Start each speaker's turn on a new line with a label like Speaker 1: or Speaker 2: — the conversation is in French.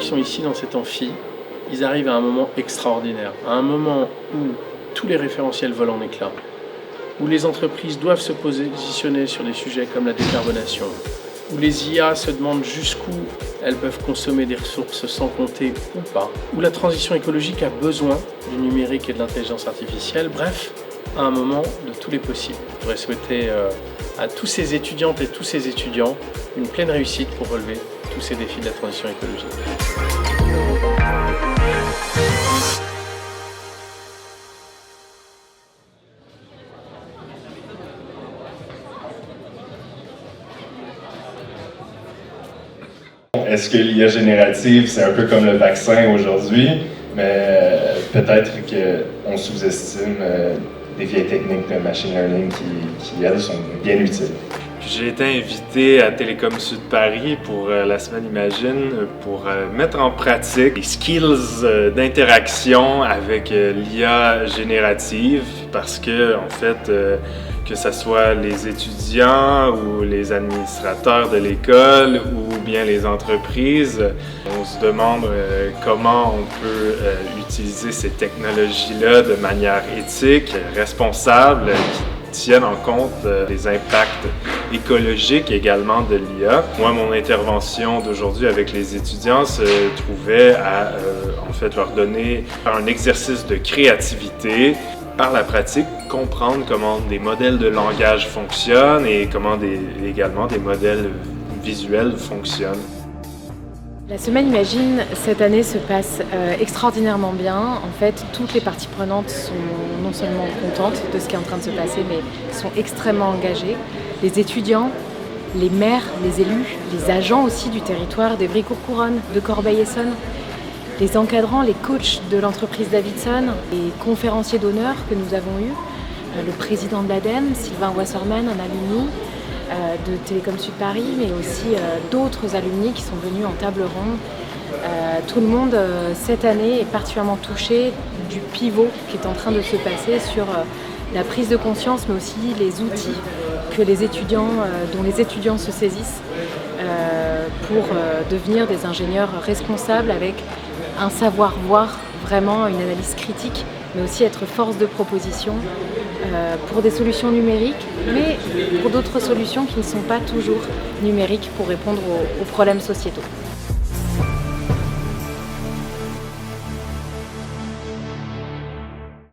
Speaker 1: qui sont ici dans cet amphi, ils arrivent à un moment extraordinaire, à un moment où tous les référentiels volent en éclats, où les entreprises doivent se positionner sur des sujets comme la décarbonation, où les IA se demandent jusqu'où elles peuvent consommer des ressources sans compter ou pas, où la transition écologique a besoin du numérique et de l'intelligence artificielle, bref, à un moment de tous les possibles. Je voudrais souhaiter à tous ces étudiantes et tous ces étudiants une pleine réussite pour relever tous ces défis de la transition écologique.
Speaker 2: Est-ce que l'IA générative, c'est un peu comme le vaccin aujourd'hui, mais peut-être qu'on sous-estime des vieilles techniques de machine learning qui elles, sont bien utiles.
Speaker 3: J'ai été invité à Télécom Sud Paris pour la semaine Imagine pour mettre en pratique les skills d'interaction avec l'IA générative parce que, en fait, que ce soit les étudiants ou les administrateurs de l'école ou bien les entreprises, on se demande comment on peut utiliser ces technologies-là de manière éthique, responsable, qui tiennent en compte des impacts écologiques également de l'IA. Moi, mon intervention d'aujourd'hui avec les étudiants se trouvait à en fait leur donner un exercice de créativité, par la pratique, comprendre comment des modèles de langage fonctionnent et comment également des modèles visuels fonctionnent.
Speaker 4: La semaine Imagine, cette année, se passe extraordinairement bien. En fait, toutes les parties prenantes sont non seulement contentes de ce qui est en train de se passer, mais sont extrêmement engagées. Les étudiants, les maires, les élus, les agents aussi du territoire d'Evry-Courcouronnes, de Corbeil-Essonnes, les encadrants, les coachs de l'entreprise Davidson, les conférenciers d'honneur que nous avons eus, le président de l'ADEME, Sylvain Wasserman, un alumni de Télécom Sud Paris, mais aussi d'autres alumni qui sont venus en table ronde. Tout le monde, cette année, est particulièrement touché du pivot qui est en train de se passer sur la prise de conscience, mais aussi les outils que les étudiants, dont les étudiants se saisissent pour devenir des ingénieurs responsables avec un savoir-voir, vraiment une analyse critique, mais aussi être force de proposition pour des solutions numériques, mais pour d'autres solutions qui ne sont pas toujours numériques pour répondre aux problèmes sociétaux.